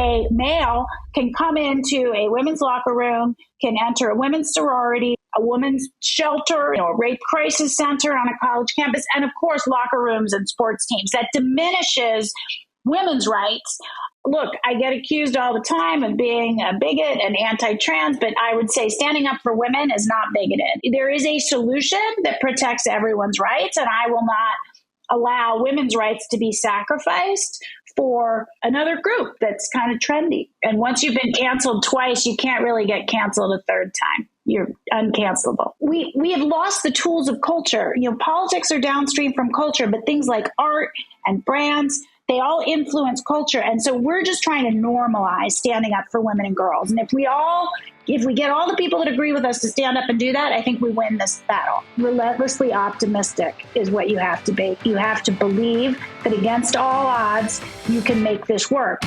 a male can come into a women's locker room, can enter a women's sorority, a women's shelter, a rape crisis center on a college campus, and of course, locker rooms and sports teams. That diminishes women's rights. Look, I get accused all the time of being a bigot and anti-trans, but I would say standing up for women is not bigoted. There is a solution that protects everyone's rights, and I will not allow women's rights to be sacrificed for another group that's kind of trendy. And once you've been canceled twice, you can't really get canceled a third time. You're uncancelable. We have lost the tools of culture. Politics are downstream from culture, but things like art and brands, they all influence culture. And so we're just trying to normalize standing up for women and girls. And if we get all the people that agree with us to stand up and do that, I think we win this battle. Relentlessly optimistic is what you have to be. You have to believe that against all odds, you can make this work.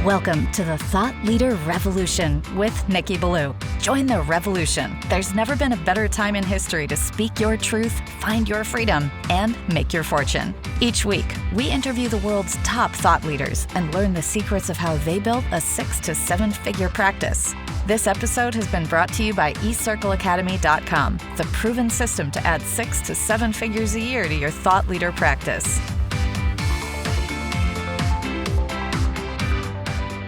Welcome to the Thought Leader Revolution with Nikki Ballou. Join the revolution. There's never been a better time in history to speak your truth, find your freedom, and make your fortune. Each week, we interview the world's top thought leaders and learn the secrets of how they built a 6 to 7 figure practice. This episode has been brought to you by eCircleAcademy.com, the proven system to add 6 to 7 figures a year to your thought leader practice.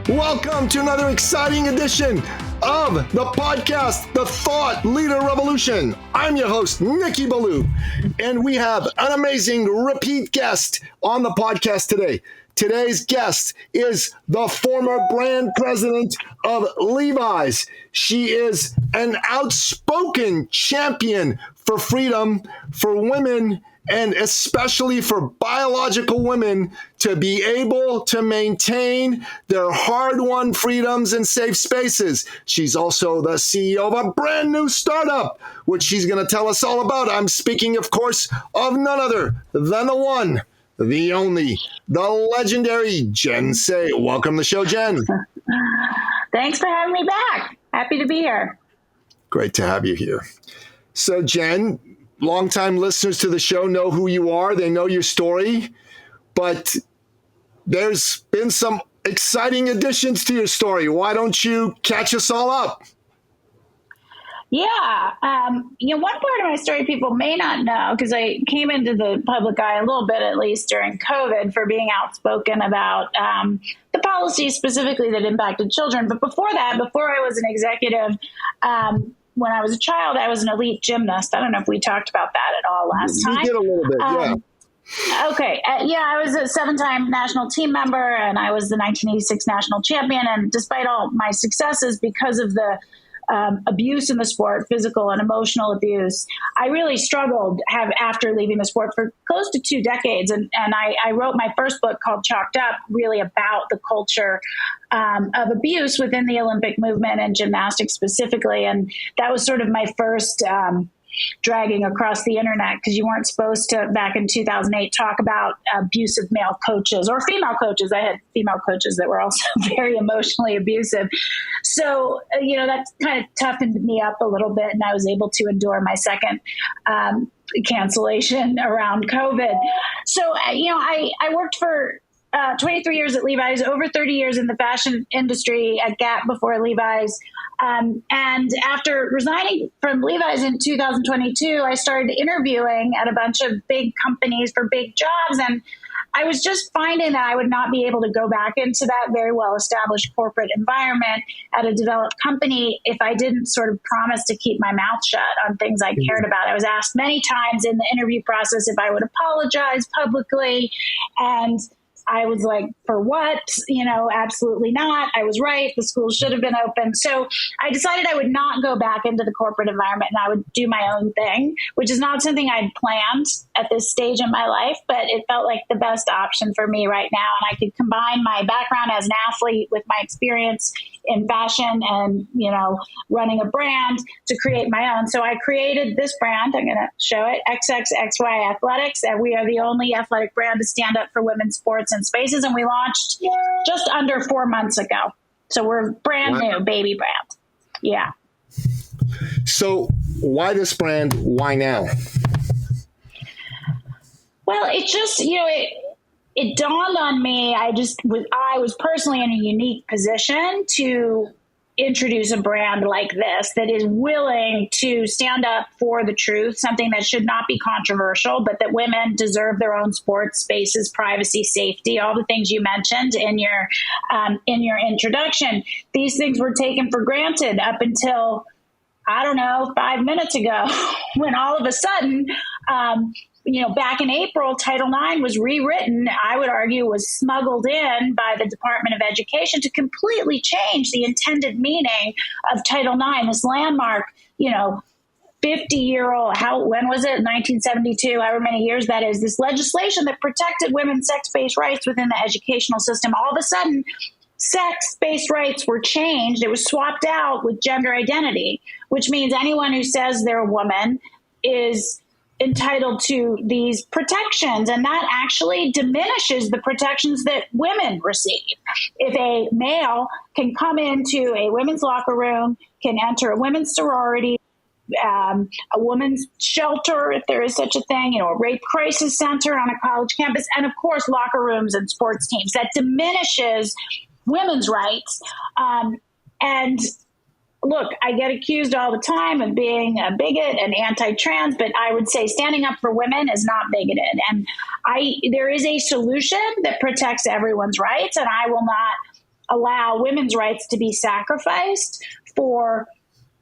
Welcome to another exciting edition of the podcast, The Thought Leader Revolution. I'm your host, Nikki Ballou, and we have an amazing repeat guest on the podcast today. Today's guest is the former brand president of Levi's. She is an outspoken champion for freedom for women, and especially for biological women to be able to maintain their hard-won freedoms and safe spaces. She's also the CEO of a brand new startup, which she's going to tell us all about. I'm speaking, of course, of none other than the one, the only, the legendary Jen Say. Welcome to the show, Jen. Thanks for having me back. Happy to be here. Great to have you here. So, Jen, longtime listeners to the show know who you are. They know your story, but there's been some exciting additions to your story. Why don't you catch us all up? Yeah. One part of my story people may not know, because I came into the public eye a little bit, at least during COVID, for being outspoken about the policies specifically that impacted children. But before that, before I was an executive, when I was a child, I was an elite gymnast. I don't know if we talked about that at all last time. We did a little bit, yeah. Okay. I was a 7-time national team member, and I was the 1986 national champion. And despite all my successes, because of the abuse in the sport, physical and emotional abuse, I really struggled after leaving the sport for close to 2 decades. And I wrote my first book called Chalked Up, really about the culture of abuse within the Olympic movement and gymnastics specifically. And that was sort of my first dragging across the internet, because you weren't supposed to, back in 2008, talk about abusive male coaches or female coaches. I had female coaches that were also very emotionally abusive. So, that kind of toughened me up a little bit, and I was able to endure my second cancellation around COVID. So, I worked for 23 years at Levi's, over 30 years in the fashion industry at Gap before Levi's. And after resigning from Levi's in 2022, I started interviewing at a bunch of big companies for big jobs. And I was just finding that I would not be able to go back into that very well-established corporate environment at a developed company if I didn't sort of promise to keep my mouth shut on things I cared about. I was asked many times in the interview process if I would apologize publicly, and I was like, for what? Absolutely not. I was right. The school should have been open. So I decided I would not go back into the corporate environment, and I would do my own thing, which is not something I'd planned at this stage in my life, but it felt like the best option for me right now. And I could combine my background as an athlete with my experience in fashion and, running a brand to create my own. So I created this brand. I'm going to show it, XXXY Athletics. And we are the only athletic brand to stand up for women's sports and spaces. And we launched just under 4 months ago. So we're brand new baby brand. Yeah. So why this brand? Why now? Well, it just, it dawned on me, I was personally in a unique position to introduce a brand like this that is willing to stand up for the truth, something that should not be controversial, but that women deserve their own sports spaces, privacy, safety, all the things you mentioned in your introduction. These things were taken for granted up until, I don't know, 5 minutes ago, when all of a sudden, back in April, Title IX was rewritten, I would argue was smuggled in by the Department of Education to completely change the intended meaning of Title IX, this landmark, 50-year-old, when was it? 1972, however many years that is, this legislation that protected women's sex-based rights within the educational system. All of a sudden, sex-based rights were changed. It was swapped out with gender identity, which means anyone who says they're a woman is entitled to these protections, and that actually diminishes the protections that women receive. If a male can come into a women's locker room, can enter a women's sorority, a women's shelter, if there is such a thing, a rape crisis center on a college campus, and of course locker rooms and sports teams, that diminishes women's rights. And look, I get accused all the time of being a bigot and anti-trans, but I would say standing up for women is not bigoted. And there is a solution that protects everyone's rights, and I will not allow women's rights to be sacrificed for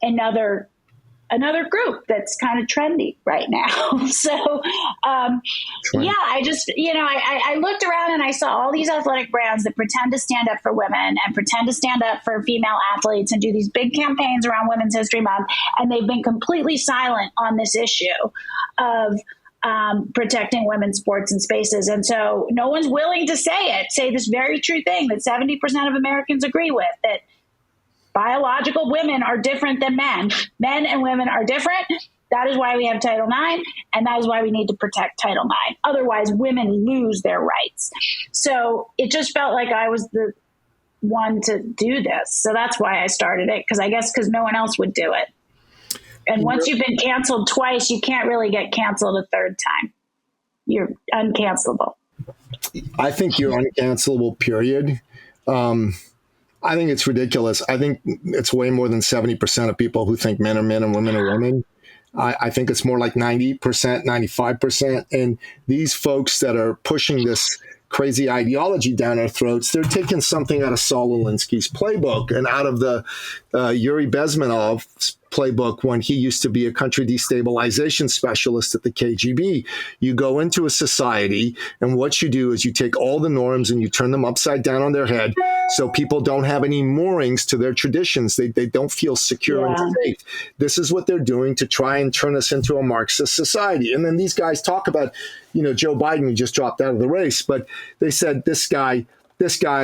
another group that's kind of trendy right now. So, I just, I looked around and I saw all these athletic brands that pretend to stand up for women and pretend to stand up for female athletes and do these big campaigns around Women's History Month. And they've been completely silent on this issue of protecting women's sports and spaces. And so no one's willing to say this very true thing that 70% of Americans agree with, that biological women are different than men. Men and women are different. That is why we have Title IX, and that is why we need to protect Title IX. Otherwise, women lose their rights. So it just felt like I was the one to do this. So that's why I started it, because no one else would do it. And once you've been canceled twice, you can't really get canceled a third time. You're uncancelable. I think you're uncancelable, period. I think it's ridiculous. I think it's way more than 70% of people who think men are men and women are women. I think it's more like 90%, 95%. And these folks that are pushing this crazy ideology down our throats, they're taking something out of Saul Alinsky's playbook and out of the Yuri Bezmenov's playbook when he used to be a country destabilization specialist at the KGB. You go into a society, and what you do is you take all the norms and you turn them upside down on their head, so people don't have any moorings to their traditions. They don't feel secure and safe. This is what they're doing to try and turn us into a Marxist society. And then these guys talk about, Joe Biden, who just dropped out of the race, but they said this guy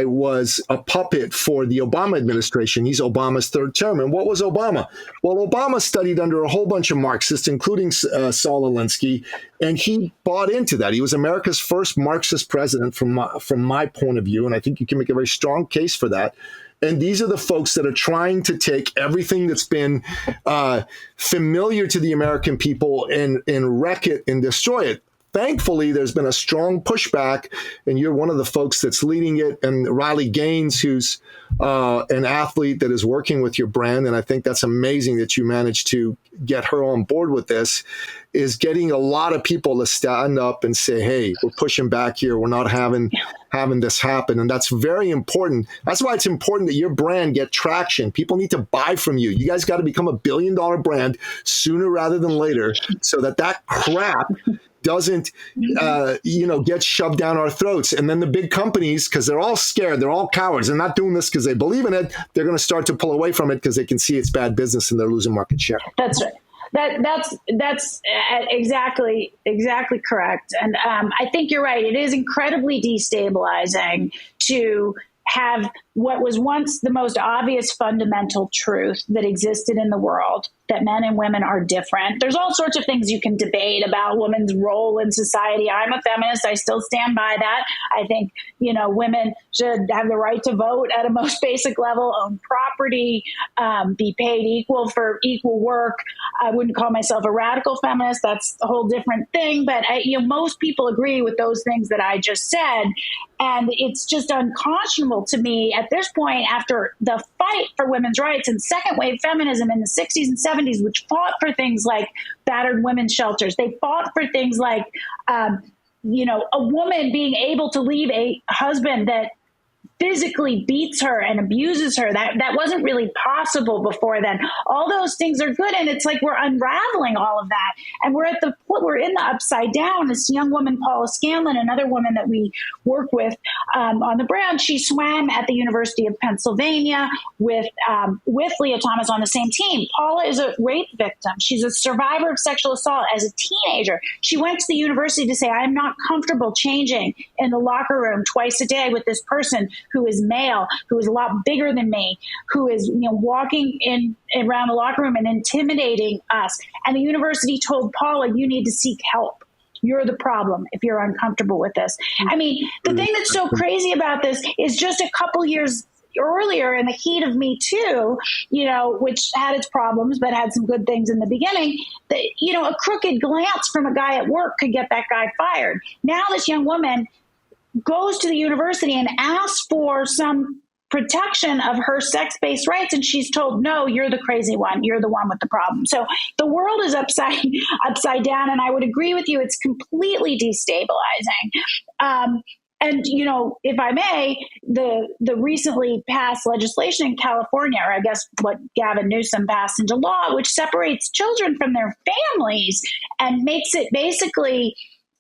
was a puppet for the Obama administration. He's Obama's third term. And what was Obama? Well, Obama studied under a whole bunch of Marxists, including Saul Alinsky, and he bought into that. He was America's first Marxist president from my point of view, and I think you can make a very strong case for that. And these are the folks that are trying to take everything that's been familiar to the American people and wreck it and destroy it. Thankfully, there's been a strong pushback, and you're one of the folks that's leading it. And Riley Gaines, who's an athlete that is working with your brand, and I think that's amazing that you managed to get her on board with this, is getting a lot of people to stand up and say, hey, we're pushing back here. We're not having this happen. And that's very important. That's why it's important that your brand get traction. People need to buy from you. You guys got to become $1 billion brand sooner rather than later, so that crap doesn't, get shoved down our throats. And then the big companies, because they're all scared, they're all cowards. They're not doing this because they believe in it. They're going to start to pull away from it because they can see it's bad business and they're losing market share. That's right. That's exactly correct. And I think you're right. It is incredibly destabilizing to have what was once the most obvious fundamental truth that existed in the world that men and women are different. There's all sorts of things you can debate about women's role in society. I'm a feminist. I still stand by that. I think, women should have the right to vote at a most basic level, own property, be paid equal for equal work. I wouldn't call myself a radical feminist. That's a whole different thing. But most people agree with those things that I just said. And it's just unconscionable to me at this point, after the fight for women's rights and second wave feminism in the 60s and 70s, which fought for things like battered women's shelters. They fought for things like, a woman being able to leave a husband that physically beats her and abuses her. That wasn't really possible before then. All those things are good. And it's like we're unraveling all of that. And we're in the upside down. This young woman, Paula Scanlon, another woman that we work with on the brand, she swam at the University of Pennsylvania with Leah Thomas on the same team. Paula is a rape victim. She's a survivor of sexual assault as a teenager. She went to the university to say, I'm not comfortable changing in the locker room twice a day with this person who is male, who is a lot bigger than me, who is walking around the locker room and intimidating us. And the university told Paula, you need to seek help. You're the problem if you're uncomfortable with this. I mean, the thing that's so crazy about this is just a couple years earlier, in the heat of Me Too, which had its problems but had some good things in the beginning, that, a crooked glance from a guy at work could get that guy fired. Now this young woman goes to the university and asks for some protection of her sex-based rights, and she's told, no, you're the crazy one. You're the one with the problem. So the world is upside down, and I would agree with you. It's completely destabilizing. And, if I may, the recently passed legislation in California, or I guess what Gavin Newsom passed into law, which separates children from their families and makes it basically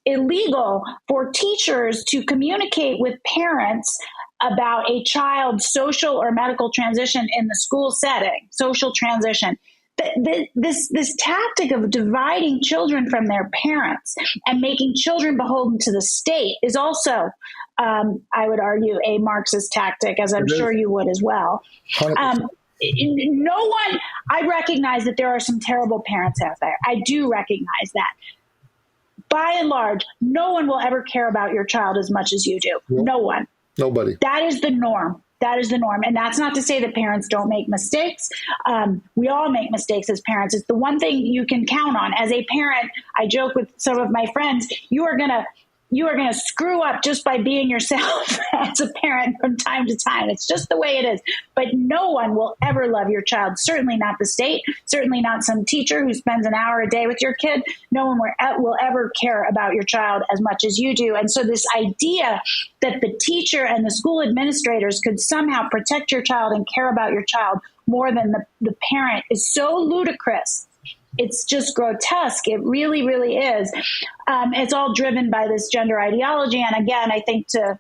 illegal for teachers to communicate with parents about a child's social or medical transition in the school setting, social transition. This tactic of dividing children from their parents and making children beholden to the state is also, I would argue, a Marxist tactic, as I'm sure you would as well. I recognize that there are some terrible parents out there. I do recognize that. By and large, no one will ever care about your child as much as you do. No one. Nobody. That is the norm. That is the norm. And that's not to say that parents don't make mistakes. We all make mistakes as parents. It's the one thing you can count on. As a parent, I joke with some of my friends, you are going to screw up just by being yourself as a parent from time to time. It's just the way it is. But no one will ever love your child. Certainly not the state. Certainly not some teacher who spends an hour a day with your kid. No one will ever care about your child as much as you do. And so this idea that the teacher and the school administrators could somehow protect your child and care about your child more than the parent is so ludicrous. It's just grotesque. It really, really is. It's all driven by this gender ideology. And again, I think to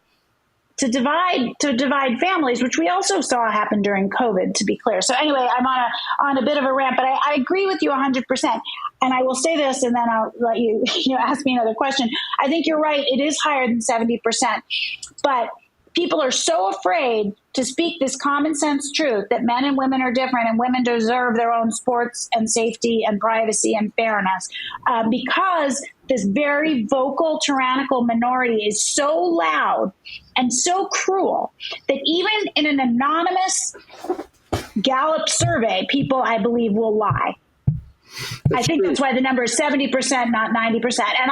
divide families, which we also saw happen during COVID, to be clear. So anyway, I'm on a bit of a rant, but I agree with you 100%. And I will say this, and then I'll let you ask me another question. I think you're right. It is higher than 70%, but people are so afraid to speak this common sense truth that men and women are different and women deserve their own sports and safety and privacy and fairness, because this very vocal, tyrannical minority is so loud and so cruel that even in an anonymous Gallup survey, people, I believe, will lie. I think that's why the number is 70%, not 90%. And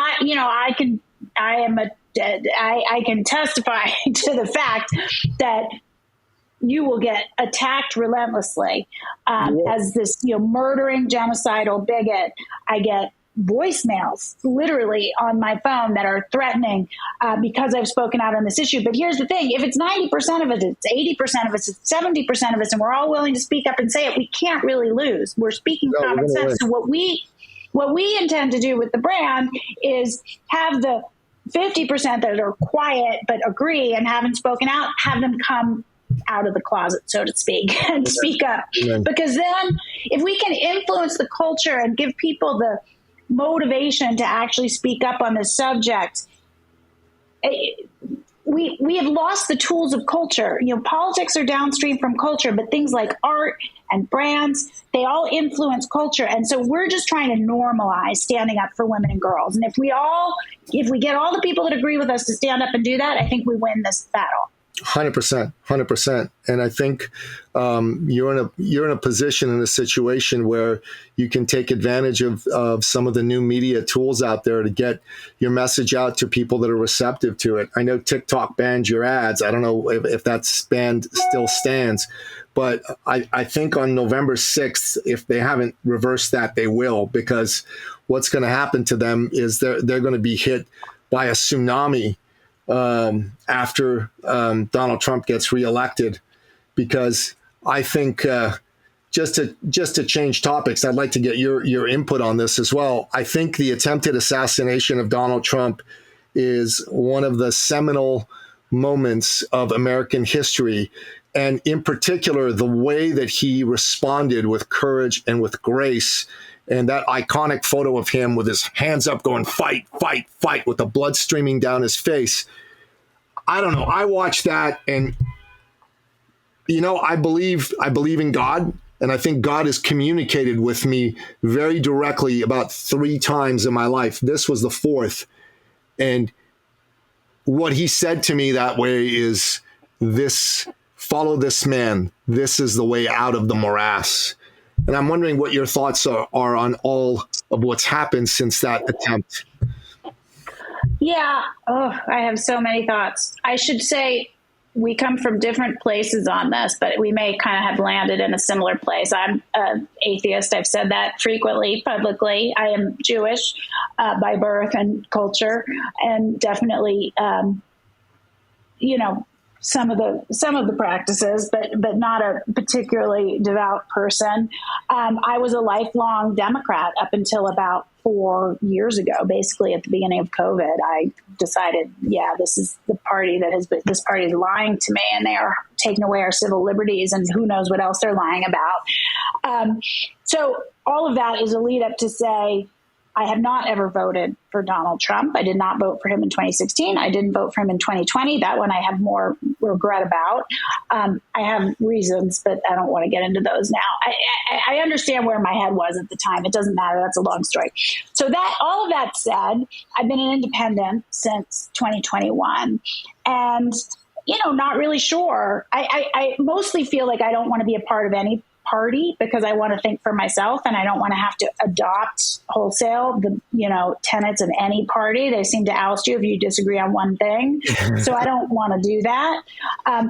I can testify to the fact that you will get attacked relentlessly as this, murdering, genocidal bigot. I get voicemails literally on my phone that are threatening because I've spoken out on this issue. But here's the thing: if it's 90% of us, it's 80% of us, it's 70% of us, and we're all willing to speak up and say it, we can't really lose. We're speaking common sense. So what we intend to do with the brand is have the 50% that are quiet but agree and haven't spoken out, have them come out of the closet, so to speak, and speak up. Amen. Because then if we can influence the culture and give people the motivation to actually speak up on this subject, we have lost the tools of culture. Politics are downstream from culture, but things like art and brands, they all influence culture. And so we're just trying to normalize standing up for women and girls. And if we get all the people that agree with us to stand up and do that, I think we win this battle. 100%. And I think you're in a position, in a situation where you can take advantage of some of the new media tools out there to get your message out to people that are receptive to it. I know TikTok banned your ads. I don't know if that ban still stands, but I think on November 6th, if they haven't reversed that, they will, because what's going to happen to them is they're going to be hit by a tsunami after Donald Trump gets reelected, because I think just to change topics, I'd like to get your input on this as well. I think the attempted assassination of Donald Trump is one of the seminal moments of American history, and in particular, the way that he responded with courage and with grace. And that iconic photo of him with his hands up going, fight, fight, fight, with the blood streaming down his face. I don't know. I watched that and, I believe in God. And I think God has communicated with me very directly about 3 times in my life. This was the 4th. And what he said to me that way is follow this man. This is the way out of the morass. And I'm wondering what your thoughts are on all of what's happened since that attempt. Yeah. I have so many thoughts. I should say we come from different places on this, but we may kind of have landed in a similar place. I'm an atheist. I've said that frequently, publicly. I am Jewish by birth and culture, and definitely, some of the practices, but not a particularly devout person. I was a lifelong Democrat up until about 4 years ago. Basically, at the beginning of COVID, I decided, this is the party this party is lying to me, and they are taking away our civil liberties, and who knows what else they're lying about. So all of that is a lead up to say, I have not ever voted for Donald Trump. I did not vote for him in 2016. I didn't vote for him in 2020. That one I have more regret about. I have reasons, but I don't want to get into those now. I understand where my head was at the time. It doesn't matter. That's a long story. So that all of that said, I've been an independent since 2021. And, not really sure. I mostly feel like I don't want to be a part of any party because I want to think for myself, and I don't want to have to adopt wholesale the tenets of any party. They seem to oust you if you disagree on one thing. So I don't want to do that.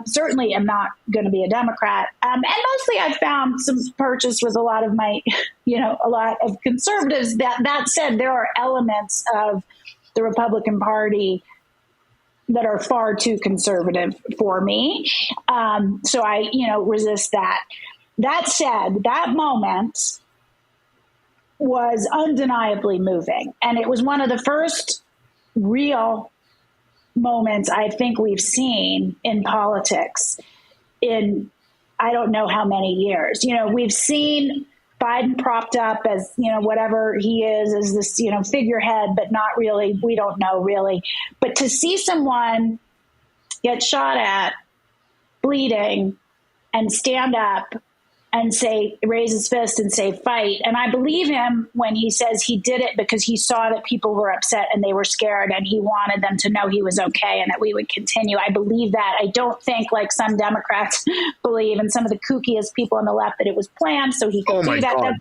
Certainly I'm not going to be a Democrat. And mostly I've found some purchase with a lot of my, a lot of conservatives. That said, there are elements of the Republican Party that are far too conservative for me. So I, resist that. That said, that moment was undeniably moving. And it was one of the first real moments I think we've seen in politics in I don't know how many years. We've seen Biden propped up as, whatever he is, as this, figurehead, but not really. We don't know really. But to see someone get shot at, bleeding, and stand up and say, raise his fist and say, fight. And I believe him when he says he did it because he saw that people were upset and they were scared and he wanted them to know he was okay and that we would continue. I believe that. I don't think, like some Democrats believe and some of the kookiest people on the left, that it was planned so he could do that.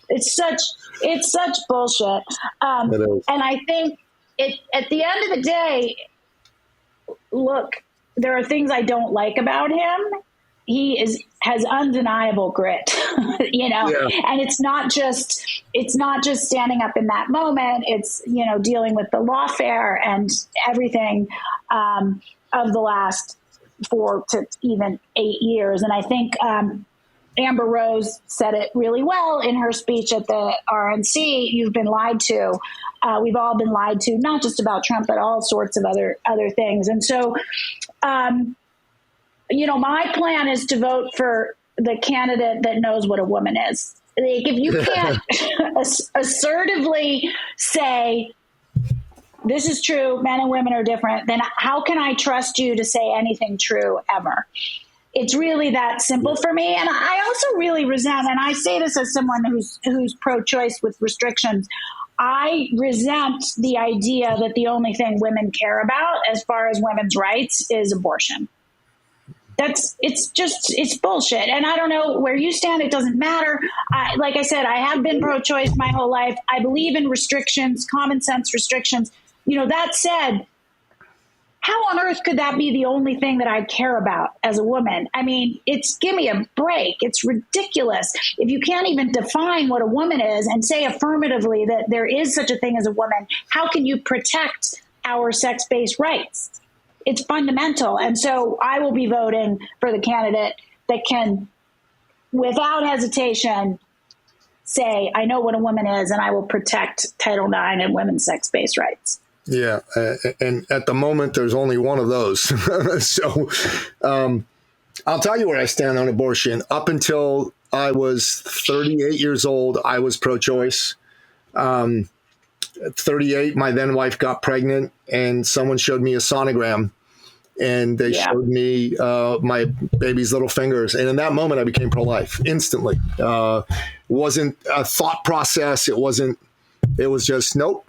It's such bullshit. And I think at the end of the day, look, there are things I don't like about him. He has undeniable grit, and it's not just standing up in that moment. It's, dealing with the lawfare and everything of the last 4 to even 8 years. And I think Amber Rose said it really well in her speech at the RNC. You've been lied to. We've all been lied to, not just about Trump, but all sorts of other things. And so, my plan is to vote for the candidate that knows what a woman is. Like, if you can't assertively say, this is true, men and women are different, then how can I trust you to say anything true ever? It's really that simple for me. And I also really resent, and I say this as someone who's pro-choice with restrictions, I resent the idea that the only thing women care about as far as women's rights is abortion. It's bullshit. And I don't know where you stand. It doesn't matter. Like I said, I have been pro-choice my whole life. I believe in restrictions, common sense restrictions. That said, how on earth could that be the only thing that I care about as a woman? I mean, give me a break. It's ridiculous. If you can't even define what a woman is and say affirmatively that there is such a thing as a woman, how can you protect our sex-based rights? It's fundamental. And so I will be voting for the candidate that can, without hesitation, say, I know what a woman is, and I will protect Title IX and women's sex-based rights. Yeah. And at the moment, there's only one of those. So I'll tell you where I stand on abortion. Up until I was 38 years old, I was pro-choice. At 38, my then wife got pregnant, and someone showed me a sonogram, and they showed me my baby's little fingers. And in that moment, I became pro-life instantly. It wasn't a thought process. It was just, nope.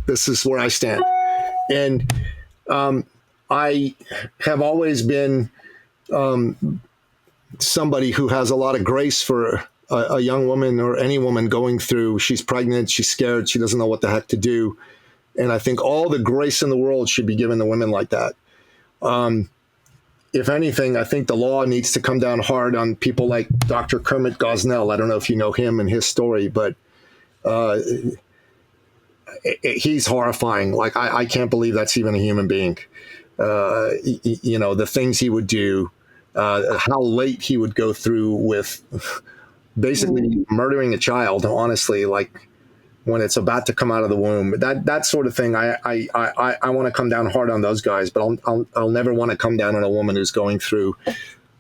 This is where I stand. And I have always been somebody who has a lot of grace for a young woman or any woman going through, she's pregnant, she's scared, she doesn't know what the heck to do. And I think all the grace in the world should be given to women like that. If anything, I think the law needs to come down hard on people like Dr. Kermit Gosnell. I don't know if you know him and his story, but he's horrifying. Like, I can't believe that's even a human being. The things he would do, how late he would go through with basically murdering a child, honestly, like when it's about to come out of the womb, that sort of thing. I want to come down hard on those guys, but I'll never want to come down on a woman who's going through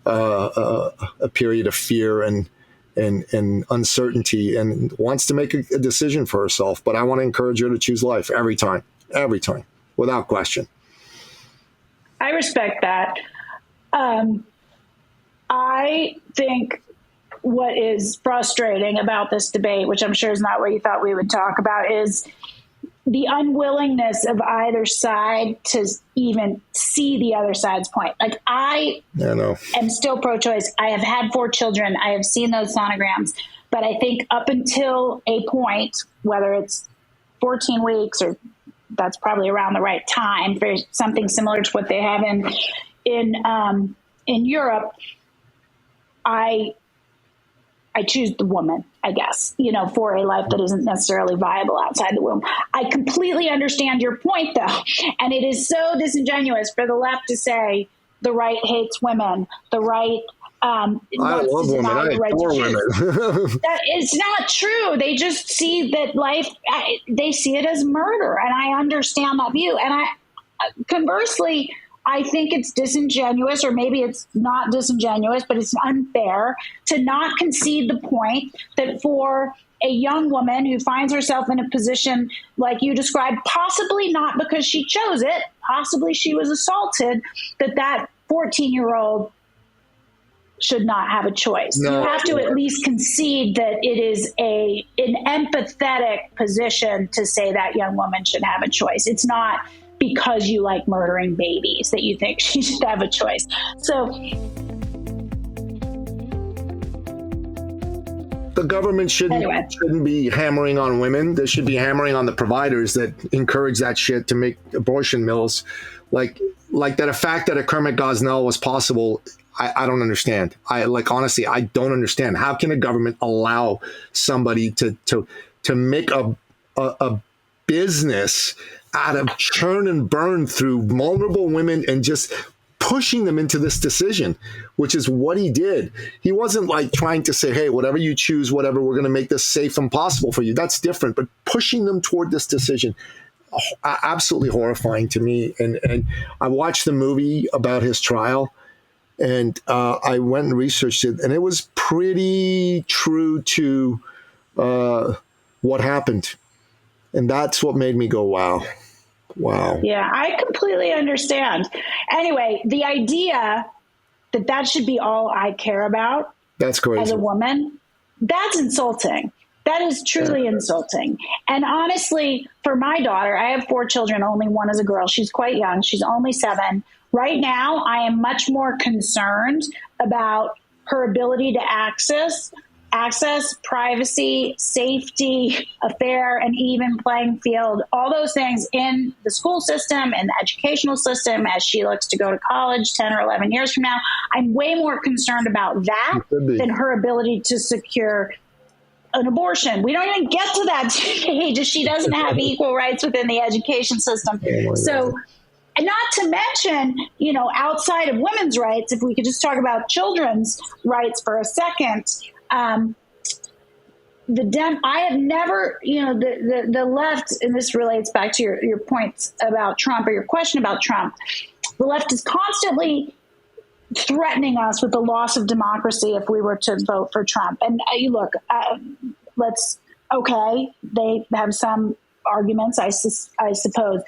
a period of fear and uncertainty and wants to make a decision for herself. But I want to encourage her to choose life every time, without question. I respect that. I think what is frustrating about this debate, which I'm sure is not what you thought we would talk about, is the unwillingness of either side to even see the other side's point. Like, I am still pro-choice. I have had 4 children. I have seen those sonograms. But I think up until a point, whether it's 14 weeks or that's probably around the right time for something similar to what they have in Europe, I choose the woman, I guess, for a life that isn't necessarily viable outside the womb. I completely understand your point, though. And it is so disingenuous for the left to say the right hates women, the right I love women. I adore women. It's not true. They just see that life, they see it as murder. And I understand that view. And conversely, I think it's disingenuous, or maybe it's not disingenuous, but it's unfair to not concede the point that for a young woman who finds herself in a position like you described, possibly not because she chose it, possibly she was assaulted, that 14-year-old should not have a choice. No, you have to at least concede that it is an empathetic position to say that young woman should have a choice. It's not because you like murdering babies that you think she should have a choice. So the government shouldn't be hammering on women. They should be hammering on the providers that encourage that shit to make abortion mills. Like that, a fact that a Kermit Gosnell was possible, I don't understand. Honestly, I don't understand. How can a government allow somebody to make a business out of churn and burn through vulnerable women and just pushing them into this decision, which is what he did. He wasn't like trying to say, hey, whatever you choose, whatever, we're going to make this safe and possible for you. That's different. But pushing them toward this decision, absolutely horrifying to me. And I watched the movie about his trial, and I went and researched it, and it was pretty true to what happened. And that's what made me go, wow. Wow. Yeah, I completely understand. Anyway, the idea that should be all I care about That's crazy. as a woman, that's insulting. That is truly insulting. And honestly, for my daughter, I have 4 children. Only one is a girl. She's quite young. She's only 7. Right now, I am much more concerned about her ability to access, privacy, safety, a fair and even playing field, all those things in the school system and the educational system as she looks to go to college 10 or 11 years from now. I'm way more concerned about that than her ability to secure an abortion. We don't even get to that stage if she doesn't have equal rights within the education system. So, and not to mention, outside of women's rights, if we could just talk about children's rights for a second, I have never, the left, and this relates back to your points about Trump or your question about Trump, the left is constantly threatening us with the loss of democracy if we were to vote for Trump. And look, they have some arguments, I suppose,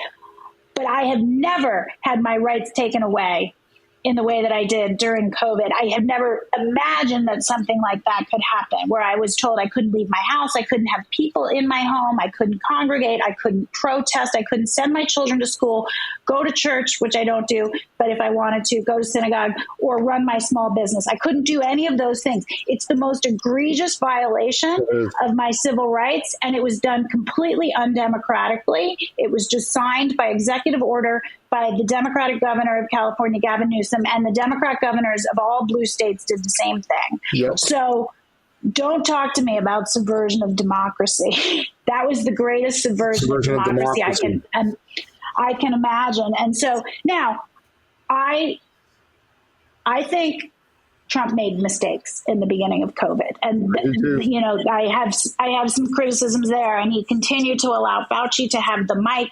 but I have never had my rights taken away in the way that I did during COVID. I have never imagined that something like that could happen, where I was told I couldn't leave my house, I couldn't have people in my home, I couldn't congregate, I couldn't protest, I couldn't send my children to school, go to church, which I don't do, but if I wanted to, go to synagogue or run my small business. I couldn't do any of those things. It's the most egregious violation of my civil rights, and it was done completely undemocratically. It was just signed by executive order by the Democratic governor of California, Gavin Newsom, and the Democrat governors of all blue states did the same thing. Yep. So don't talk to me about subversion of democracy. That was the greatest subversion of democracy I can imagine. And so now I think Trump made mistakes in the beginning of COVID. And, I have some criticisms there. And he continued to allow Fauci to have the mic,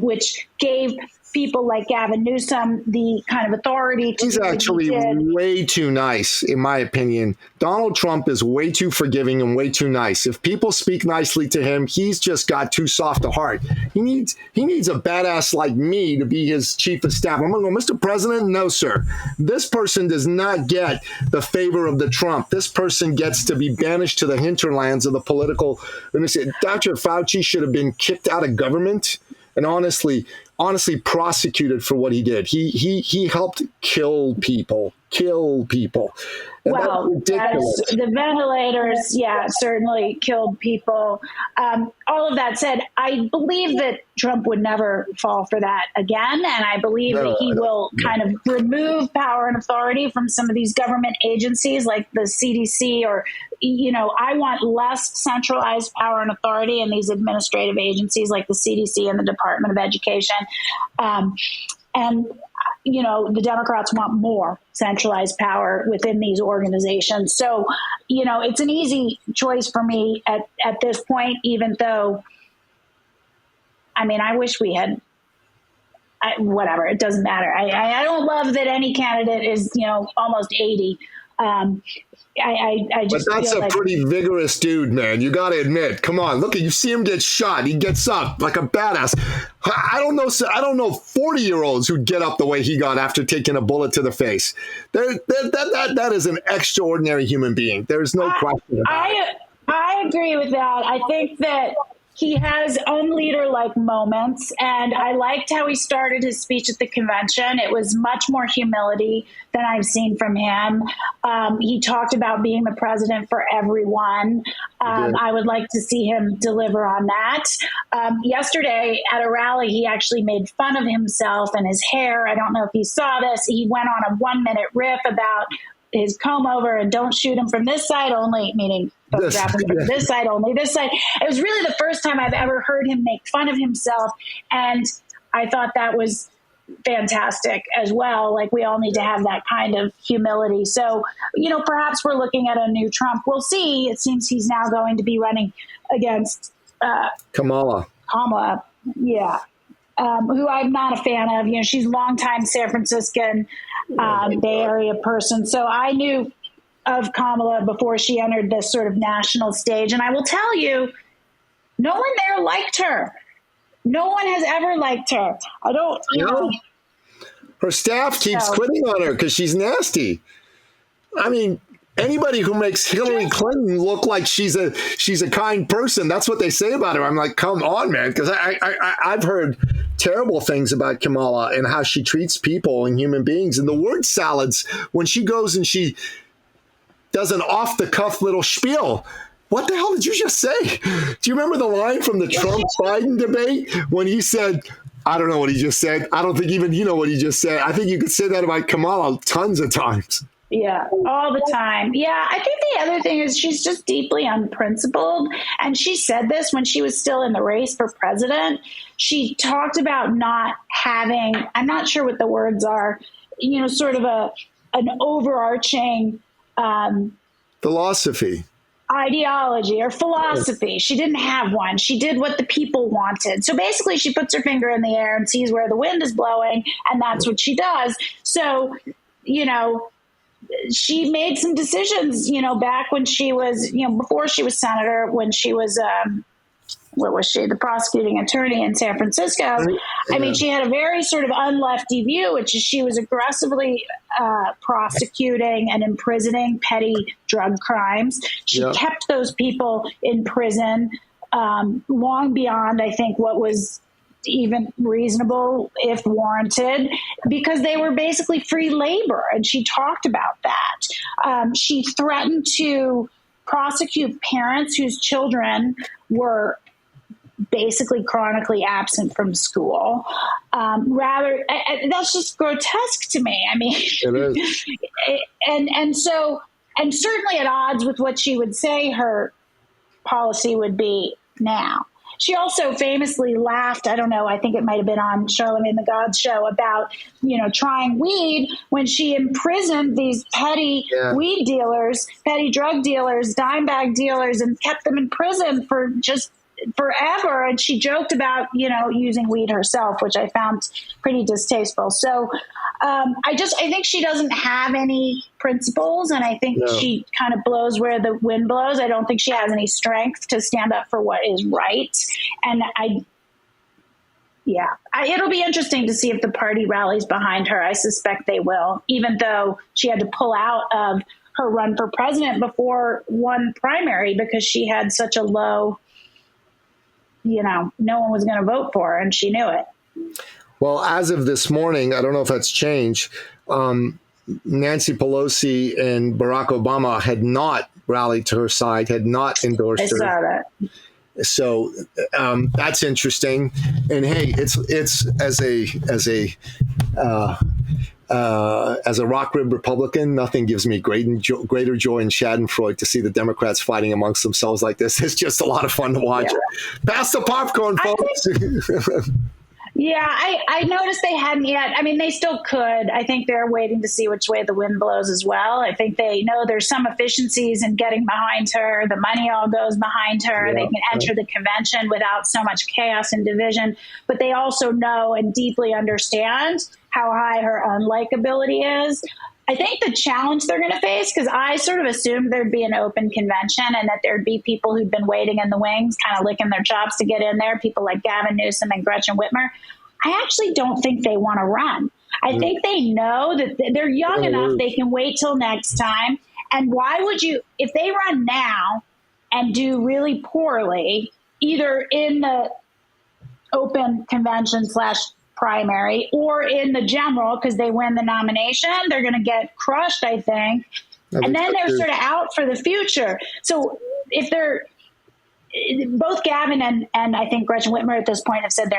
which gave people like Gavin Newsom the kind of authority to He's actually way too nice, in my opinion. Donald Trump is way too forgiving and way too nice. If people speak nicely to him, he's just got too soft a heart. He needs a badass like me to be his chief of staff. I'm going to go, Mr. President, no, sir. This person does not get the favor of the Trump. This person gets to be banished to the hinterlands of the political. Dr. Fauci should have been kicked out of government and honestly prosecuted for what he did. He helped kill people. And well, the ventilators, certainly killed people. All of that said, I believe that Trump would never fall for that again. And I believe that he will kind of remove power and authority from some of these government agencies like the CDC or, I want less centralized power and authority in these administrative agencies like the CDC and the Department of Education. The Democrats want more centralized power within these organizations. So, it's an easy choice for me at this point, even though, I wish we had, whatever, it doesn't matter. I don't love that any candidate is, almost 80. I just but that's a pretty vigorous dude, man. You got to admit. Come on, look, you see him get shot. He gets up like a badass. I don't know 40-year-olds who'd get up the way he got after taking a bullet to the face. That is an extraordinary human being. There's no question about it. I agree with that. I think that he has unleader-like moments, and I liked how he started his speech at the convention. It was much more humility than I've seen from him. He talked about being the president for everyone. I would like to see him deliver on that. Yesterday at a rally, he actually made fun of himself and his hair. I don't know if you saw this. He went on a 1-minute riff about his comb over and don't shoot him from this side only, meaning photograph him from this side only, this side. It was really the first time I've ever heard him make fun of himself. And I thought that was fantastic as well. Like, we all need to have that kind of humility. So, perhaps we're looking at a new Trump. We'll see. It seems he's now going to be running against Kamala. Yeah. Who I'm not a fan of. She's a longtime San Franciscan Bay Area person. So I knew of Kamala before she entered this sort of national stage. And I will tell you, no one there liked her. No one has ever liked her. I don't, you know. Her staff keeps quitting on her because she's nasty. I mean, anybody who makes Hillary Clinton look like she's a kind person, that's what they say about her. I'm like, come on, man, because I've heard terrible things about Kamala and how she treats people and human beings. And the word salads, when she goes and she does an off-the-cuff little spiel. What the hell did you just say? Do you remember the line from the Trump-Biden debate when he said, I don't know what he just said. I don't think even you know what he just said. I think you could say that about Kamala tons of times. Yeah, all the time. Yeah, I think the other thing is she's just deeply unprincipled. And she said this when she was still in the race for president. She talked about not having, I'm not sure what the words are, you know, sort of an overarching philosophy. Ideology or philosophy. She didn't have one. She did what the people wanted. So basically she puts her finger in the air and sees where the wind is blowing, and that's what she does. So, you know, she made some decisions, you know, back when she was, you know, before she was senator, when she was, what was she, the prosecuting attorney in San Francisco. I mean, she had a very sort of unlefty view, which is she was aggressively prosecuting and imprisoning petty drug crimes. She kept those people in prison long beyond, I think, what was even reasonable if warranted, because they were basically free labor. And she talked about that. She threatened to prosecute parents whose children were basically chronically absent from school. That's just grotesque to me. I mean, it is. and certainly at odds with what she would say her policy would be now. She also famously laughed, I don't know, I think it might have been on Charlamagne the God's show, about, you know, trying weed when she imprisoned these petty weed dealers, petty drug dealers, dime bag dealers, and kept them in prison for just forever. And she joked about, you know, using weed herself, which I found pretty distasteful. So I think she doesn't have any principles, and I think she kind of blows where the wind blows. I don't think she has any strength to stand up for what is right. And it'll be interesting to see if the party rallies behind her. I suspect they will, even though she had to pull out of her run for president before one primary because she had such a low, you know, no one was going to vote for her, and she knew it. Well, as of this morning, I don't know if that's changed. Nancy Pelosi and Barack Obama had not rallied to her side, had not endorsed her. I saw that. So that's interesting. And hey, it's as a rock rib Republican, nothing gives me greater joy and Schadenfreude to see the Democrats fighting amongst themselves like this. It's just a lot of fun to watch. Yeah. Pass the popcorn, folks. Yeah, I noticed they hadn't yet. I mean, they still could. I think they're waiting to see which way the wind blows as well. I think they know there's some efficiencies in getting behind her. The money all goes behind her. Yeah, they can enter the convention without so much chaos and division. But they also know and deeply understand how high her unlikability is. I think the challenge they're going to face, because I sort of assumed there'd be an open convention and that there'd be people who'd been waiting in the wings, kind of licking their chops to get in there, people like Gavin Newsom and Gretchen Whitmer. I actually don't think they want to run. I think they know that they're young enough, they can wait till next time. And why would you, if they run now and do really poorly, either in the open convention / primary or in the general, because they win the nomination, they're going to get crushed, I think. And then they're sort of out for the future. So if they're both Gavin and I think Gretchen Whitmer at this point have said they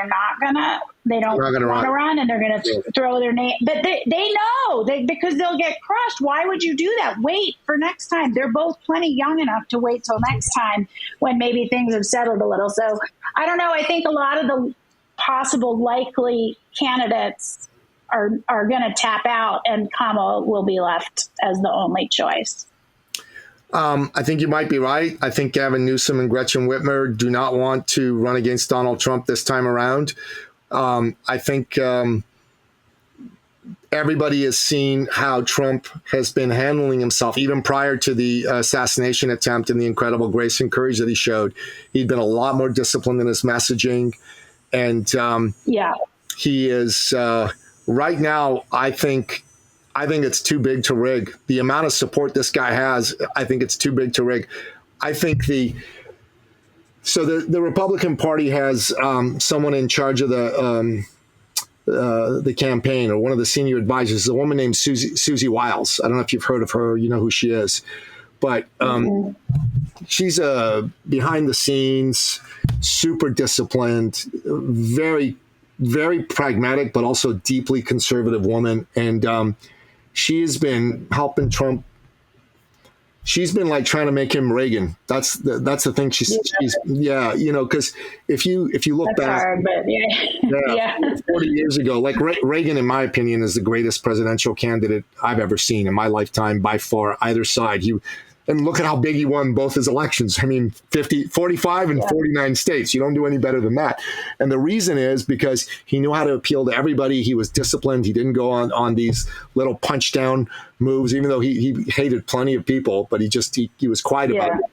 don't want to run, and they're going to throw their name. But they know because they'll get crushed. Why would you do that? Wait for next time. They're both plenty young enough to wait till next time when maybe things have settled a little. So I don't know. I think a lot of the possible likely candidates are going to tap out, and Kamala will be left as the only choice. I think you might be right. I think Gavin Newsom and Gretchen Whitmer do not want to run against Donald Trump this time around. I think everybody has seen how Trump has been handling himself, even prior to the assassination attempt and the incredible grace and courage that he showed. He'd been a lot more disciplined in his messaging. And he is right now. I think it's too big to rig. The amount of support this guy has, I think it's too big to rig. I think the Republican Party has someone in charge of the campaign, or one of the senior advisors, a woman named Susie Wiles. I don't know if you've heard of her, or you know who she is, but she's a behind the scenes, super disciplined, very, very pragmatic, but also deeply conservative woman. And she has been helping Trump. She's been like trying to make him Reagan. That's the thing. She's because if you look that's back, hard, but 40 years ago, like Reagan, in my opinion, is the greatest presidential candidate I've ever seen in my lifetime by far, either side. And look at how big he won both his elections. I mean, 45 and 49 states. You don't do any better than that. And the reason is because he knew how to appeal to everybody. He was disciplined. He didn't go on these little punch down moves, even though he hated plenty of people, but he was quiet about it.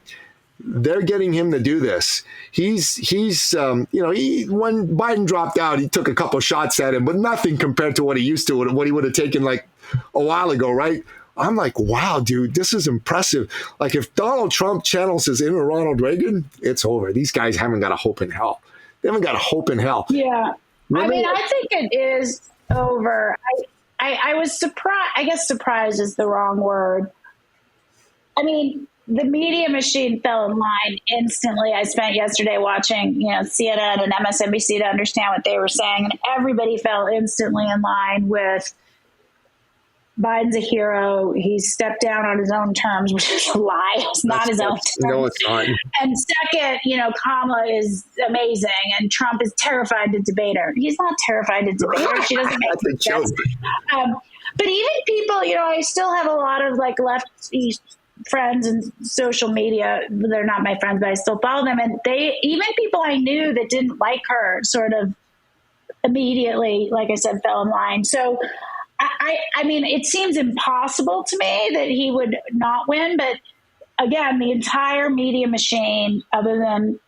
They're getting him to do this. He's when Biden dropped out, he took a couple shots at him, but nothing compared to what he used to, what he would have taken like a while ago, right? I'm like, wow, dude, this is impressive. Like, if Donald Trump channels his inner Ronald Reagan, it's over. These guys haven't got a hope in hell. They haven't got a hope in hell. Yeah. I mean, I think it is over. I was surprised. I guess surprised is the wrong word. I mean, the media machine fell in line instantly. I spent yesterday watching, CNN and MSNBC to understand what they were saying, and everybody fell instantly in line with Biden's a hero. He stepped down on his own terms, which is a lie. It's not his own terms. No, it's not. And second, Kamala is amazing, and Trump is terrified to debate her. He's not terrified to debate her. She doesn't make sense. But even people, I still have a lot of like lefty friends and social media. They're not my friends, but I still follow them. And even people I knew that didn't like her sort of immediately, like I said, fell in line. So I mean, it seems impossible to me that he would not win. But again, the entire media machine, other than,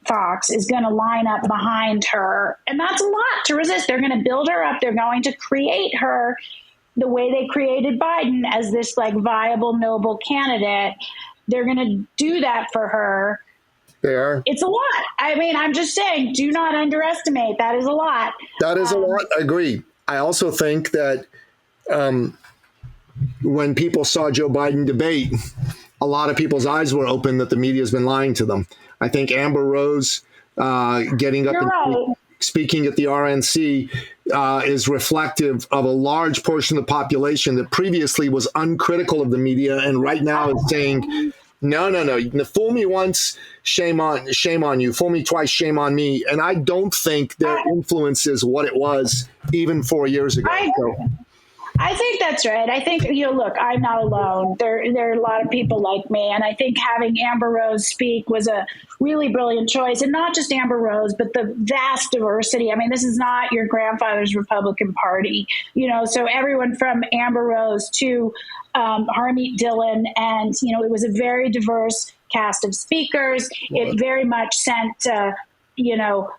Fox, is going to line up behind her. And that's a lot to resist. They're going to build her up. They're going to create her the way they created Biden, as this like viable, noble candidate. They're going to do that for her. They are. It's a lot. I mean, I'm just saying, do not underestimate. That is a lot. That is a lot. I agree. I also think that when people saw Joe Biden debate, a lot of people's eyes were open that the media has been lying to them. I think Amber Rose getting up and speaking at the RNC is reflective of a large portion of the population that previously was uncritical of the media and right now is saying, no. You can fool me once, shame on you. Fool me twice, shame on me. And I don't think their influence is what it was even 4 years ago. I think that's right. I think, look, I'm not alone. There are a lot of people like me. And I think having Amber Rose speak was a really brilliant choice. And not just Amber Rose, but the vast diversity. I mean, this is not your grandfather's Republican Party, so everyone from Amber Rose to Harmeet Dillon. And, it was a very diverse cast of speakers. It very much sent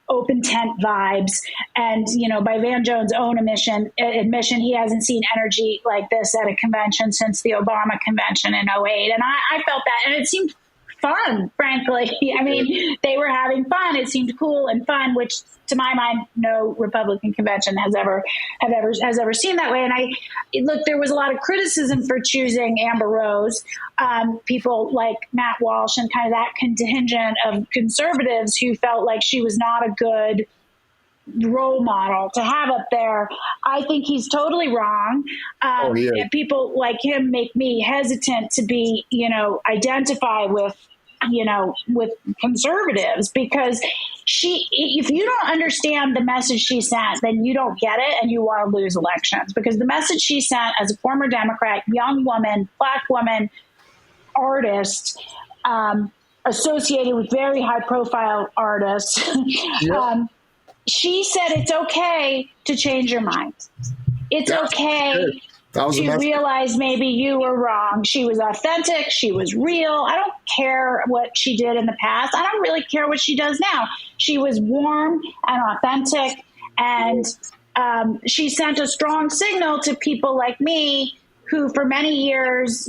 open tent vibes. And, by Van Jones' own admission, he hasn't seen energy like this at a convention since the Obama convention in 2008. And I felt that, and it seemed fun, frankly. I mean, they were having fun. It seemed cool and fun, which to my mind, no Republican convention has ever seen that way. And look, there was a lot of criticism for choosing Amber Rose. People like Matt Walsh and kind of that contingent of conservatives who felt like she was not a good role model to have up there. I think he's totally wrong. People like him make me hesitant to be, identify with conservatives, because if you don't understand the message she sent, then you don't get it and you want to lose elections, because the message she sent as a former Democrat, young woman, Black woman, artist, associated with very high profile artists, she said it's okay to change your mind. It's okay to realize maybe you were wrong. She was authentic. She was real. I don't care what she did in the past. I don't really care what she does now. She was warm and authentic, and she sent a strong signal to people like me who for many years,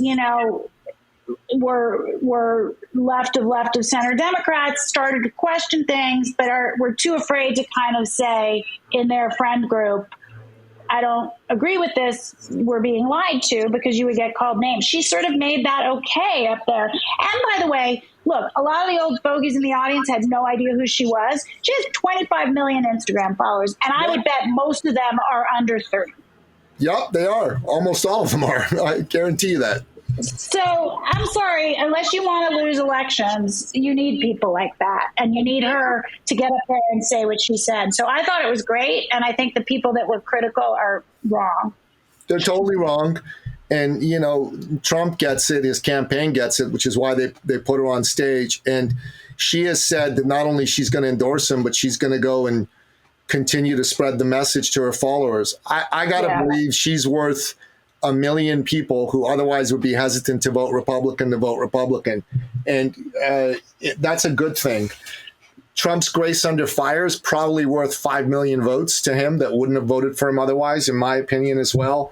were left of center Democrats, started to question things, but were too afraid to kind of say in their friend group, I don't agree with this. We're being lied to, because you would get called names. She sort of made that okay up there. And by the way, look, a lot of the old fogies in the audience had no idea who she was. She has 25 million Instagram followers, and I would bet most of them are under 30. Yep, they are. Almost all of them are. I guarantee you that. So I'm sorry, unless you want to lose elections, you need people like that. And you need her to get up there and say what she said. So I thought it was great. And I think the people that were critical are wrong. They're totally wrong. And, Trump gets it. His campaign gets it, which is why they put her on stage. And she has said that not only she's going to endorse him, but she's going to go and continue to spread the message to her followers. I got to believe she's worth 1 million people who otherwise would be hesitant to vote Republican. And that's a good thing. Trump's grace under fire is probably worth 5 million votes to him that wouldn't have voted for him otherwise, in my opinion as well.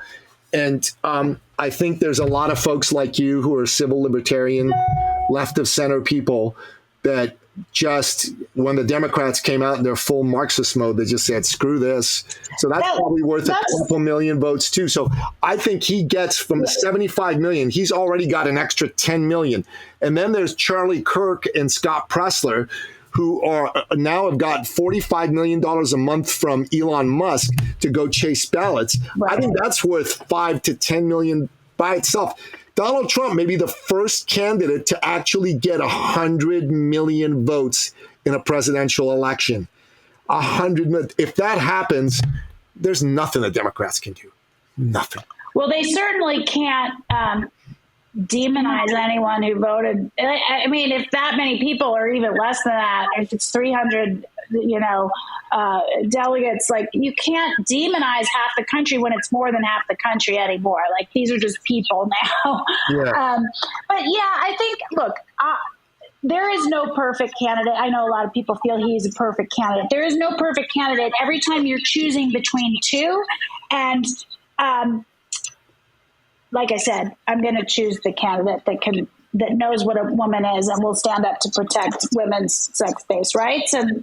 And I think there's a lot of folks like you who are civil libertarian, left of center people that just, when the Democrats came out in their full Marxist mode, they just said, screw this. So that's probably worth a couple million votes too. So I think he gets from the 75 million, he's already got an extra 10 million. And then there's Charlie Kirk and Scott Pressler, who are now have got $45 million a month from Elon Musk to go chase ballots. Right. I think that's worth 5 to 10 million by itself. Donald Trump may be the first candidate to actually get 100 million votes in a presidential election. 100 million. If that happens, there's nothing the Democrats can do. Nothing. Well, they certainly can't demonize anyone who voted. I mean, if that many people, or even less than that, if it's 300, delegates, like, you can't demonize half the country when it's more than half the country anymore. Like, these are just people now. Yeah. But yeah, I think, look, there is no perfect candidate. I know a lot of people feel he's a perfect candidate. There is no perfect candidate. Every time you're choosing between two, and like I said, I'm going to choose the candidate that knows what a woman is and will stand up to protect women's sex-based rights. And,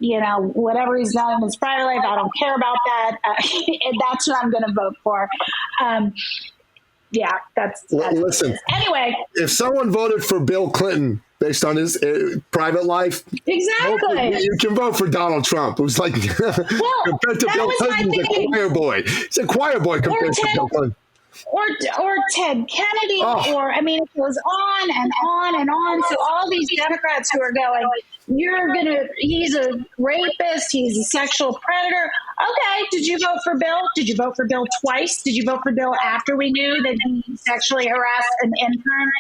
whatever he's done in his prior life, I don't care about that. And that's what I'm going to vote for. That's listen. Anyway, if someone voted for Bill Clinton based on his private life, exactly, you can vote for Donald Trump. It was like, compared to Bill Clinton, he's a choir boy. He's a choir boy compared to Bill Clinton. Or Ted Kennedy, or, I mean, it goes on and on and on. So all these Democrats who are going, he's a rapist, he's a sexual predator. Okay, did you vote for Bill? Did you vote for Bill twice? Did you vote for Bill after we knew that he sexually harassed an intern?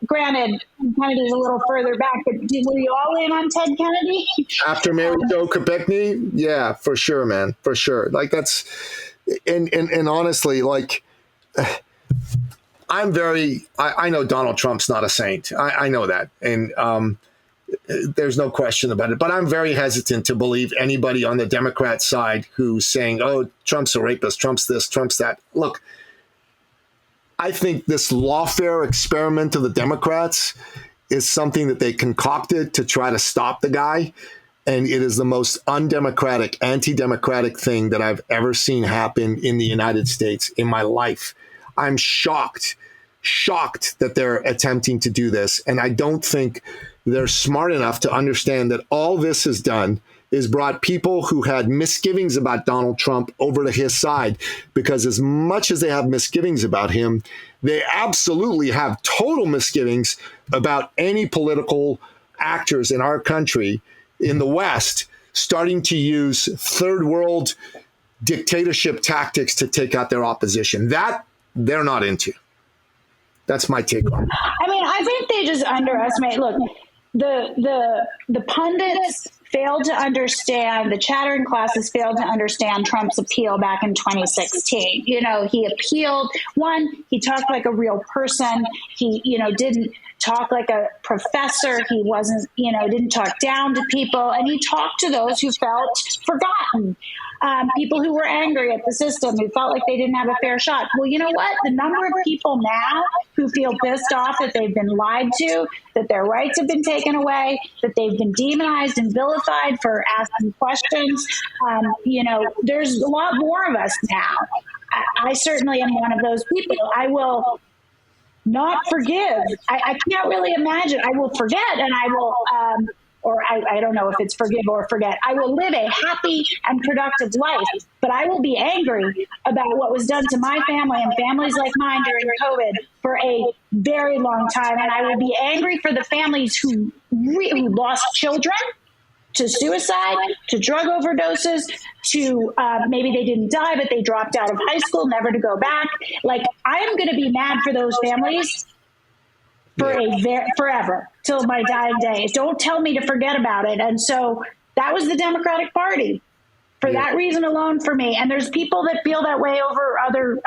Granted, Kennedy's a little further back, but were you all in on Ted Kennedy? After Mary Jo Kopechne? Yeah, for sure, man, for sure. Like, that's, and honestly, like, I know Donald Trump's not a saint. I know that. And there's no question about it. But I'm very hesitant to believe anybody on the Democrat side who's saying, oh, Trump's a rapist, Trump's this, Trump's that. Look, I think this lawfare experiment of the Democrats is something that they concocted to try to stop the guy. And it is the most undemocratic, anti-democratic thing that I've ever seen happen in the United States in my life. I'm shocked that they're attempting to do this. And I don't think they're smart enough to understand that all this has done is brought people who had misgivings about Donald Trump over to his side. Because as much as they have misgivings about him, they absolutely have total misgivings about any political actors in our country, in the West, starting to use third world dictatorship tactics to take out their opposition. That they're not into. That's my take on it. I mean, I think they just underestimate. Look, the pundits failed to understand, the chattering classes failed to understand Trump's appeal back in 2016. You know, he appealed. One, he talked like a real person. He, didn't talk like a professor. He wasn't, didn't talk down to people. And he talked to those who felt forgotten. People who were angry at the system, who felt like they didn't have a fair shot. Well, you know what? The number of people now who feel pissed off that they've been lied to, that their rights have been taken away, that they've been demonized and vilified for asking questions, there's a lot more of us now. I certainly am one of those people. I will not forgive. I can't really imagine. I will forget, and I will... I don't know if it's forgive or forget. I will live a happy and productive life, but I will be angry about what was done to my family and families like mine during COVID for a very long time. And I will be angry for the families who lost children to suicide, to drug overdoses, to maybe they didn't die, but they dropped out of high school, never to go back. Like, I am going to be mad for those families forever, till my dying days. Don't tell me to forget about it. And so that was the Democratic Party for that reason alone for me. And there's people that feel that way over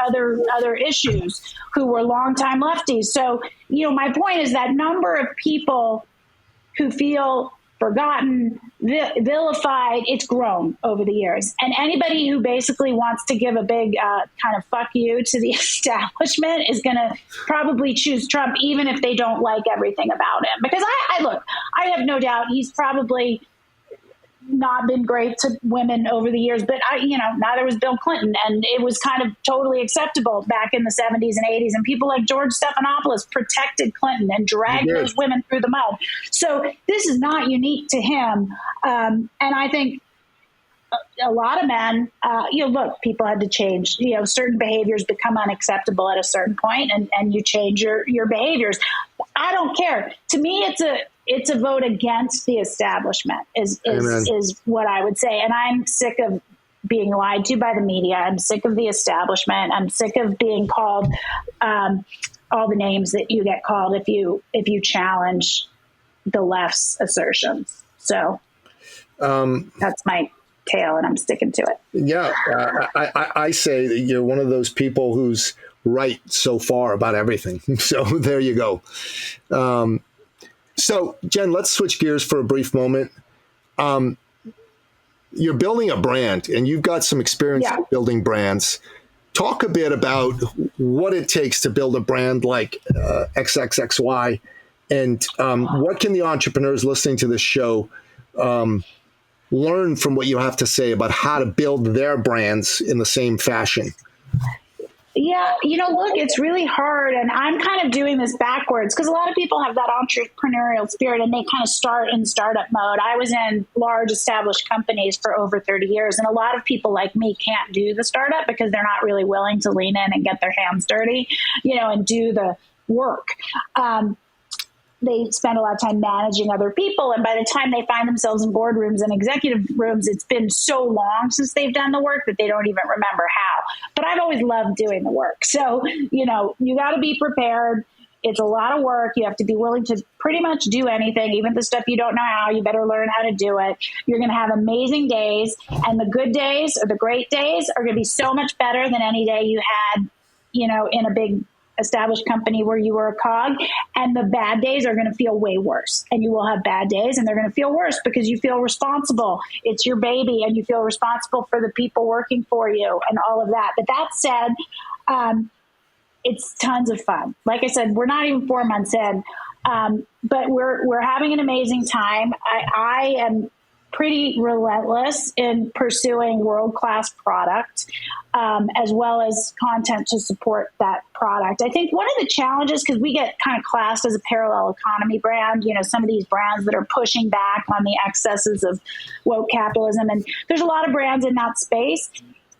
other issues who were longtime lefties. So, my point is that number of people who feel forgotten, vilified, it's grown over the years. And anybody who basically wants to give a big kind of fuck you to the establishment is going to probably choose Trump, even if they don't like everything about him. Because I have no doubt he's probably not been great to women over the years, but neither was Bill Clinton, and it was kind of totally acceptable back in the 70s and 80s, and people like George Stephanopoulos protected Clinton and dragged those women through the mud. So this is not unique to him, and I think a lot of men, look, people had to change. Certain behaviors become unacceptable at a certain point, and you change your behaviors. I don't care. To me, it's a vote against the establishment is what I would say. And I'm sick of being lied to by the media. I'm sick of the establishment. I'm sick of being called all the names that you get called if you challenge the left's assertions. So that's my tale, and I'm sticking to it. Yeah, I say that you're one of those people who's right so far about everything. So there you go. So, Jen, let's switch gears for a brief moment. You're building a brand, and you've got some experience building brands. Talk a bit about what it takes to build a brand like XXXY, and what can the entrepreneurs listening to this show learn from what you have to say about how to build their brands in the same fashion? Yeah, look, it's really hard, and I'm kind of doing this backwards because a lot of people have that entrepreneurial spirit and they kind of start in startup mode. I was in large established companies for over 30 years, and a lot of people like me can't do the startup because they're not really willing to lean in and get their hands dirty, and do the work. They spend a lot of time managing other people, and by the time they find themselves in boardrooms and executive rooms, it's been so long since they've done the work that they don't even remember how. But I've always loved doing the work. So, you got to be prepared. It's a lot of work. You have to be willing to pretty much do anything, even the stuff you don't know how. You better learn how to do it. You're going to have amazing days, and the good days or the great days are going to be so much better than any day you had, in a big established company where you were a cog, and the bad days are going to feel way worse, and you will have bad days and they're going to feel worse because you feel responsible. It's your baby, and you feel responsible for the people working for you and all of that. But that said, it's tons of fun. Like I said, we're not even 4 months in, but we're having an amazing time. I am pretty relentless in pursuing world-class product, as well as content to support that product. I think one of the challenges, because we get kind of classed as a parallel economy brand, some of these brands that are pushing back on the excesses of woke capitalism, and there's a lot of brands in that space.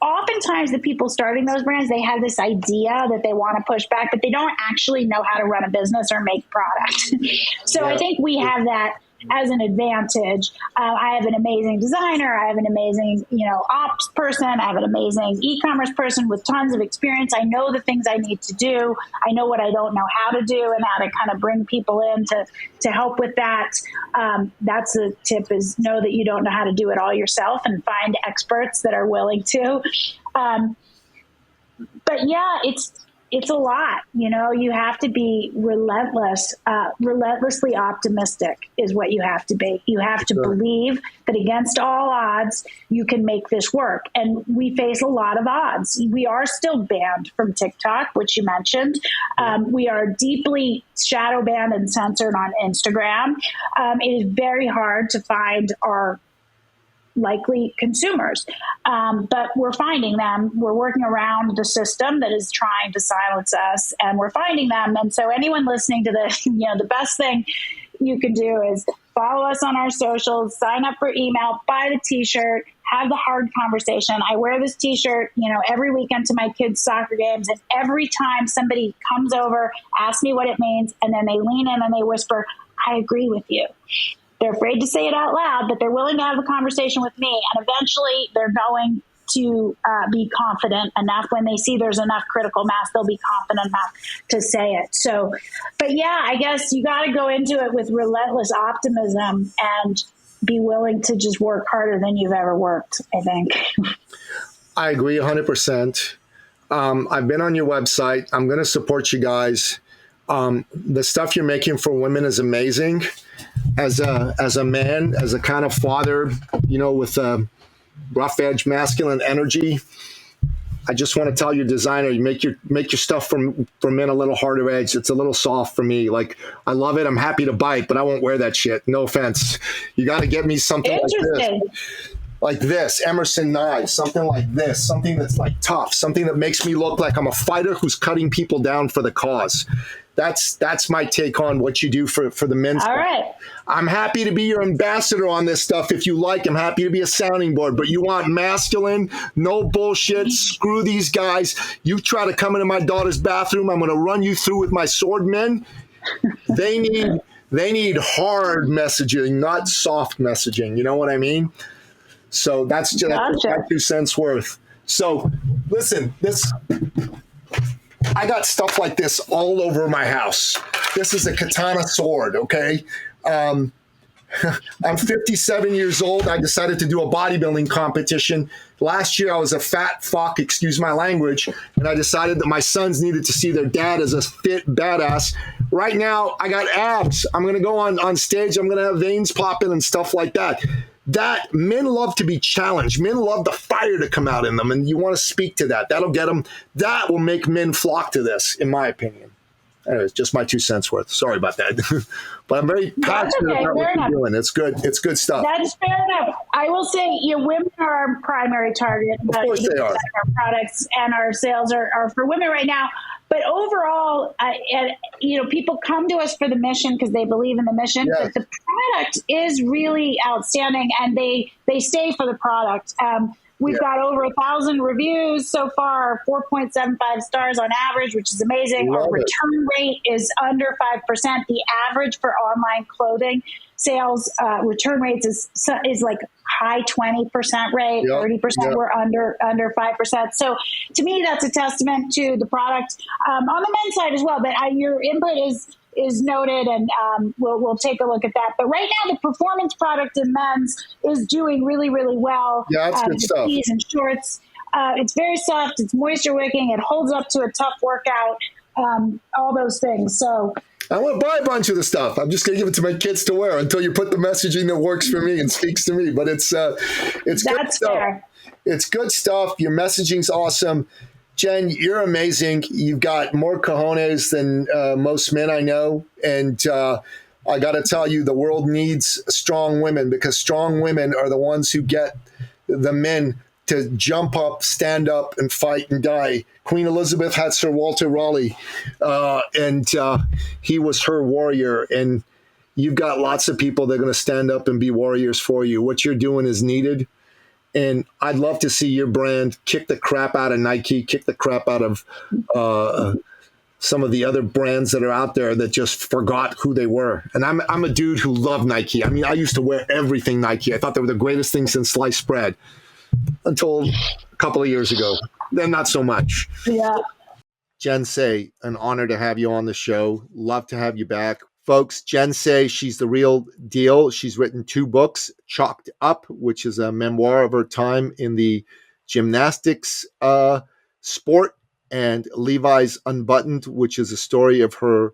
Oftentimes the people starting those brands, they have this idea that they want to push back, but they don't actually know how to run a business or make product. So I think we have that as an advantage. I have an amazing designer. I have an amazing, ops person. I have an amazing e-commerce person with tons of experience. I know the things I need to do. I know what I don't know how to do and how to kind of bring people in to help with that. That's the tip, is know that you don't know how to do it all yourself and find experts that are willing to. But yeah, it's a lot. You have to be relentlessly optimistic is what you have to be. You have to believe that against all odds, you can make this work. And we face a lot of odds. We are still banned from TikTok, which you mentioned. We are deeply shadow banned and censored on Instagram. It is very hard to find our likely consumers. But we're finding them. We're working around the system that is trying to silence us, and we're finding them. And so anyone listening to this, the best thing you can do is follow us on our socials, sign up for email, buy the t-shirt, have the hard conversation. I wear this t-shirt, every weekend to my kids' soccer games. And every time somebody comes over, asks me what it means, and then they lean in and they whisper, I agree with you. They're afraid to say it out loud, but they're willing to have a conversation with me. And eventually they're going to be confident enough. When they see there's enough critical mass, they'll be confident enough to say it. So, but yeah, I guess you got to go into it with relentless optimism and be willing to just work harder than you've ever worked, I think. I agree 100%. I've been on your website. I'm going to support you guys. The stuff you're making for women is amazing. As a man, as a kind of father, with a rough edge masculine energy, I just want to tell your designer, you make your stuff for men a little harder edge. It's a little soft for me. Like, I love it. I'm happy to bite, but I won't wear that shit. No offense. You got to get me something like this, Emerson knives, something like this, something that's like tough, something that makes me look like I'm a fighter who's cutting people down for the cause. That's my take on what you do for the men's. All right. I'm happy to be your ambassador on this stuff if you like. I'm happy to be a sounding board, but you want masculine, no bullshit, screw these guys. You try to come into my daughter's bathroom, I'm going to run you through with my sword men. They need hard messaging, not soft messaging. You know what I mean? So that's just my 2 cents worth. So listen, I got stuff like this all over my house. This is a katana sword, okay? I'm 57 years old. I decided to do a bodybuilding competition. Last year, I was a fat fuck, excuse my language, and I decided that my sons needed to see their dad as a fit badass. Right now, I got abs. I'm going to go on stage. I'm going to have veins popping and stuff like that. That men love to be challenged. Men love the fire to come out in them, and you want to speak to that. That'll get them. That will make men flock to this, in my opinion. Anyways, just my 2 cents worth. Sorry about that, but I'm very passionate about what you're doing. It's good. It's good stuff. That's fair enough. I will say, women are our primary target. Of course they are. Our products and our sales are for women right now. But overall, people come to us for the mission because they believe in the mission. Yes. But the product is really outstanding, and they stay for the product. We've got over 1,000 reviews so far, 4.75 stars on average, which is amazing. Our return rate is under 5%. The average for online clothing sales return rates is like high 20% rate, 30%. We're under 5%. So to me, that's a testament to the product on the men's side as well. But your input is noted, and we'll take a look at that. But right now, the performance product in men's is doing really, really well. Yeah, that's good stuff. Tees and shorts. It's very soft. It's moisture wicking. It holds up to a tough workout. All those things. So I want to buy a bunch of the stuff. I'm just going to give it to my kids to wear until you put the messaging that works for me and speaks to me. But it's good stuff. Fair. It's good stuff. Your messaging's awesome. Jen, you're amazing. You've got more cojones than most men I know. And I got to tell you, the world needs strong women, because strong women are the ones who get the men to jump up, stand up, and fight and die. Queen Elizabeth had Sir Walter Raleigh, and he was her warrior. And you've got lots of people that are going to stand up and be warriors for you. What you're doing is needed. And I'd love to see your brand kick the crap out of Nike, kick the crap out of some of the other brands that are out there that just forgot who they were. And I'm a dude who loved Nike. I mean, I used to wear everything Nike. I thought they were the greatest thing since sliced bread until a couple of years ago. Then not so much. Yeah. Jen Say, an honor to have you on the show. Love to have you back. Folks, Jen Say, she's the real deal. She's written 2 books, Chalked Up, which is a memoir of her time in the gymnastics sport, and Levi's Unbuttoned, which is a story of her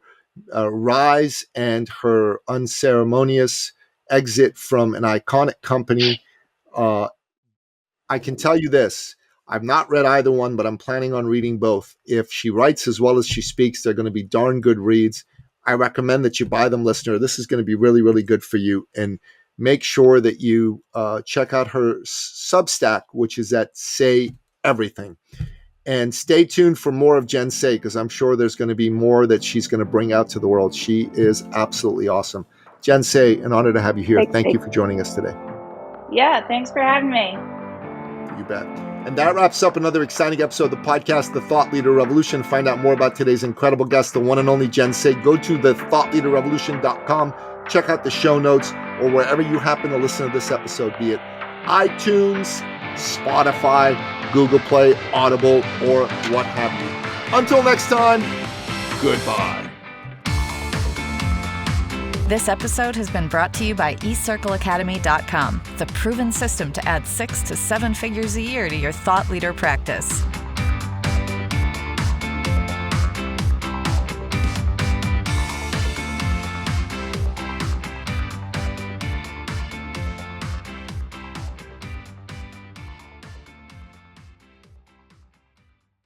rise and her unceremonious exit from an iconic company. I can tell you this. I've not read either one, but I'm planning on reading both. If she writes as well as she speaks, they're going to be darn good reads. I recommend that you buy them, listener. This is going to be really, really good for you. And make sure that you check out her Substack, which is at Say Everything. And stay tuned for more of Jen Say, because I'm sure there's going to be more that she's going to bring out to the world. She is absolutely awesome. Jen Say, an honor to have you here. Thank you for joining us today. Yeah, thanks for having me. You bet. And that wraps up another exciting episode of the podcast, The Thought Leader Revolution. Find out more about today's incredible guest, the one and only Jen Say. Go to thethoughtleaderrevolution.com. Check out the show notes or wherever you happen to listen to this episode, be it iTunes, Spotify, Google Play, Audible, or what have you. Until next time, goodbye. This episode has been brought to you by eCircleAcademy.com, the proven system to add 6 to 7 figures a year to your thought leader practice.